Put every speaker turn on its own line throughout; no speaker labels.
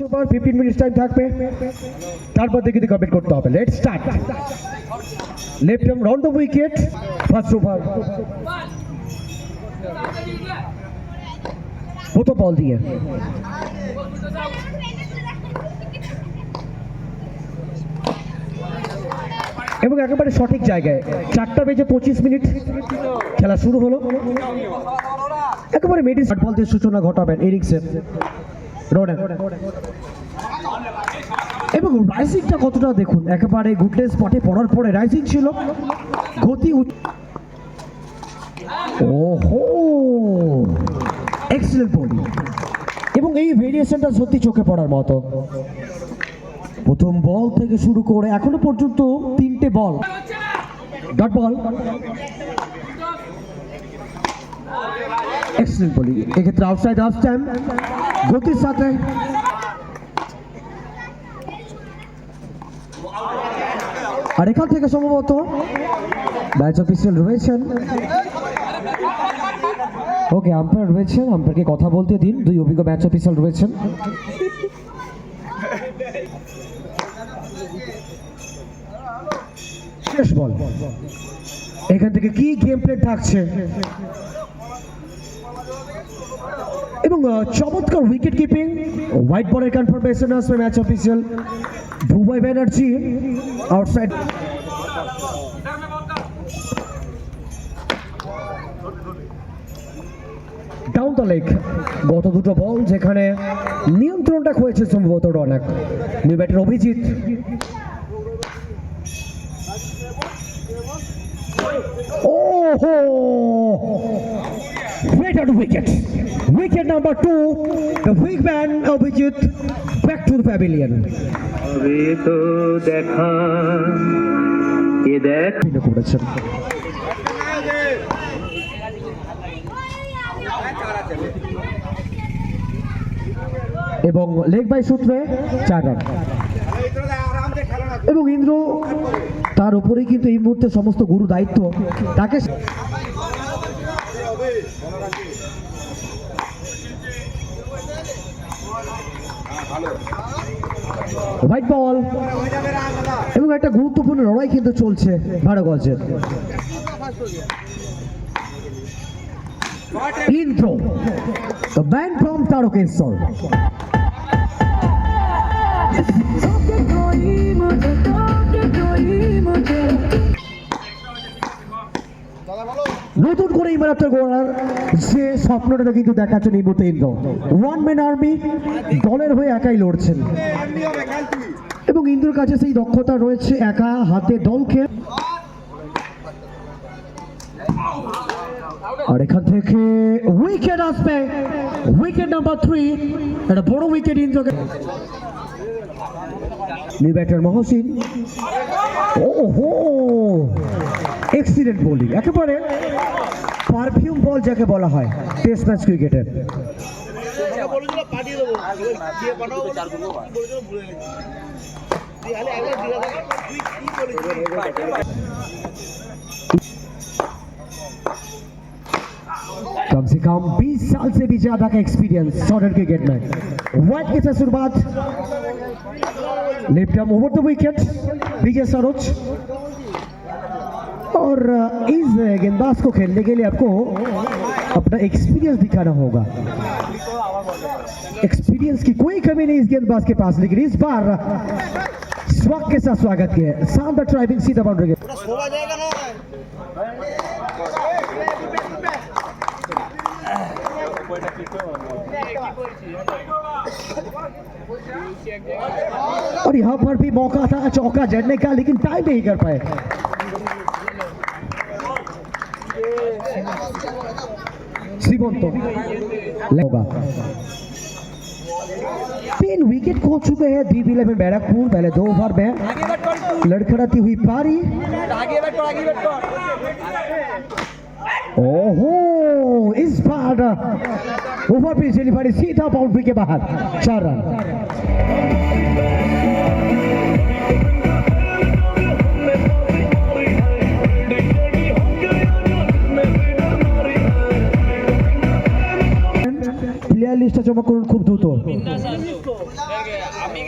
Over 15 minute time থাকবে, তারপর থেকে কিন্তু কমপ্লিট করতে হবে। Let's start. Left arm round the wicket, first over প্রথম বল দিয়ে এবং একেবারে সঠিক জায়গায় 4:25 খেলা শুরু হলো। একেবারে মিডিল বল দিয়ে সূচনা ঘটাবেন এরিকসেন রোডেন এবং রাইজিংটা কতটা দেখুন, একেবারে গুডনেস স্পটে পড়ার পরে রাইজিং ছিল, গতি ওহো এক্সিলেন্ট বোলিং এবং এই ভেরিয়েশনটা সত্যি চোখে পড়ার মতো। প্রথম বল থেকে শুরু করে এখনো পর্যন্ত 3টে ball dot ball, excellent bowling, এক্ষেত্রে আউটসাইড হাফ স্ট্যাম্প গতির সাথে আর এখান থেকে সম্ভবত ম্যাচ অফিসিয়াল রয়েছেন। ওকে, আম্পায়ার রয়েছেন, আম্পায়ারকে কথা বলতে দিন, দুই অভিজ্ঞ ম্যাচ অফিসিয়াল রয়েছেন। শেষ বল, এখান থেকে কি গেম প্লে থাকছে এবং চমৎকার উইকেট কিপিং, হোয়াইট বলের কনফার্মেশন আসবে ম্যাচ অফিসিয়াল ভুবয় Banerjee outside. Down the leg, গত দুটো বল যেখানে নিয়ন্ত্রণটা হয়েছে সম্ভবত রনক। নিউ ব্যাটার অভিজিৎ, ওহো straight out wicket, wicket number 2, the big man Abhijit back to the pavilion.
अभी तो देखा ये देख
করেছেন এবং লেগ বাই সূত্রে 4 রান এবং ইন্দ্র তার উপরেই কিন্তু এই মুহূর্তে সমস্ত গুরু দায়িত্ব তাকে। হোয়াইট বল এবং একটা গুরুত্বপূর্ণ লড়াই কিন্তু চলছে 12 গজের। Indra the man from Tarokesar, নতুন করে ইমারতের গড়ার যে স্বপ্নটা কিন্তু দেখাচ্ছেন এই মুহূর্তে ইন্দ্র। ওয়ান ম্যান আর্মি, দলের হয়ে একাই লড়ছেন এবং ইন্দ্রর কাছে সেই দক্ষতা রয়েছে একা হাতে দলকে। আর এখান থেকে উইকেট আসবে, উইকেট নাম্বার 3, একটা বড় উইকেট ইন্দ্রকে। নিউ ব্যাটার মহসিন, ওহো এক্সিলেন্ট বোলিং, একেবারে পারফিউম বল যাকে বলা হয় টেস্ট ম্যাচ ক্রিকেটের। कम से कम 20 साल से भी ज्यादा का एक्सपीरियंस मॉडर्न क्रिकेट में। वाइड के साथ शुरुआत, left arm over the wicket Vijay Saroj, और इस गेंदबाज को खेलने के लिए आपको अपना एक्सपीरियंस दिखाना होगा। एक्सपीरियंस की कोई कमी नहीं इस गेंदबाज के पास, लेकिन इस बार स्वाग के साथ स्वागत किया, शानदार ड्राइविंग सीधा बाउंड्री के। और यहाँ पर भी मौका था चौका जड़ने का, लेकिन टाइम नहीं कर पाए। श्रीमंत होगा 3 विकेट खो चुके हैं DB11 बैरकपुर। पहले 2 ओवर में लड़खड़ाती हुई पारी, ओहो इस बार ओवर पिच डिलीवरी सीधा बाउंड्री के बाहर, 4 रन। প্লেয়ার লিস্টটা জমা করুন খুব দ্রুত।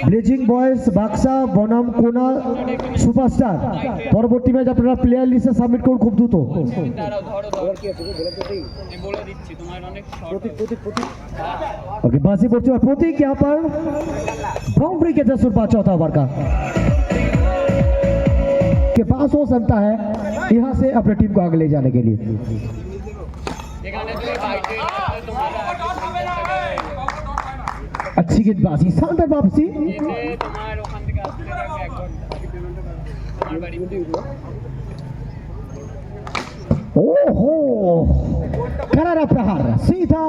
ব্লেজিং বয়েজ বাক্সা বনাম কোনা সুপারস্টার। পরবর্তী ম্যাচ আপনারা প্লেয়ার লিস্টে সাবমিট করুন খুব দ্রুত। ओके बाजी पड़ चुका प्रतीक यहाँ पर बाउंड्री के जस्ट बाद चौथा ओवर का के पास हो सकता है यहाँ से अपने टीम को आगे ले जाने के लिए। अच्छी गेंदबाजी शानदार वापसी। ओहो करारा प्रहार सीधा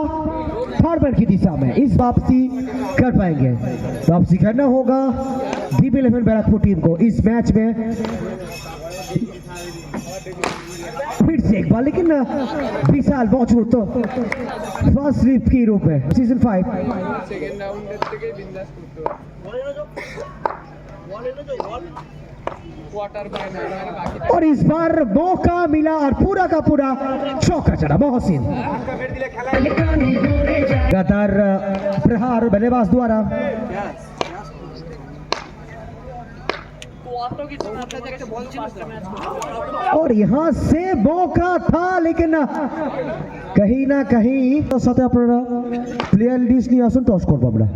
फॉरवर्ड की दिशा में। इस वापसी कर पाएंगे, वापसी करना होगा DB11 बैरकपुर टीम को इस मैच में। फिर से एक बार लेकिन विशाल मौजूद तो फर्स्ट स्लिप के रूप में सीजन 5 और इस बार मौका मिला और पूरा का पूरा चौका चढ़ा मोहसिन। लगातार प्रहार बल्लेबाज द्वारा और यहाँ से मौका था लेकिन कहीं ना कहीं साथे আপনারা প্লেয়ার লিস্ট নিয়ে আসুন টস করব আমরা।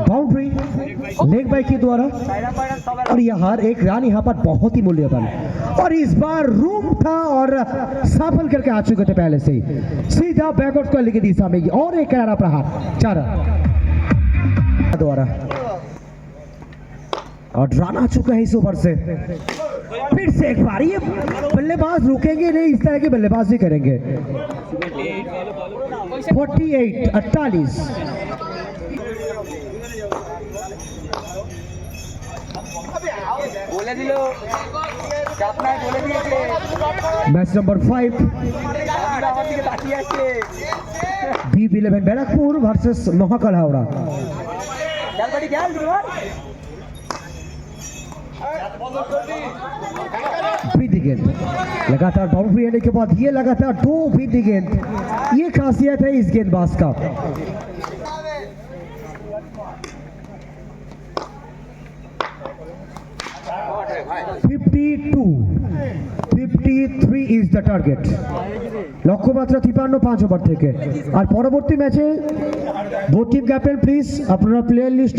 बाउंड्री लेग बाई के द्वारा और यहाँ एक रन यहाँ पर बहुत ही मूल्यवान और इस बार रूम था और सफल करके आ चुके थे पहले से ही सीधा बैकवर्ड को लेके दिशा में और एक करारा प्रहार 4 द्वारा और रन आ चुका है इस ओवर से। फिर से एक बार ये बल्लेबाज रुकेंगे नहीं, इस तरह की बल्लेबाजी करेंगे। 48 match number 5 DB11 Barrackpore versus Mahakal Howrah. बीती गेंद लगातार बाउंड्री आने के बाद ये लगातार 2 बीती गेंद, ये खासियत है इस गेंदबाज का। $52-53 ইজ দ্য টার্গেট। লক্ষ্যমাত্রা 53 5 ওভার থেকে। আর পরবর্তী ম্যাচে বোথ টিম ক্যাপ্টেন প্লিজ আপনারা প্লেয়ার লিস্ট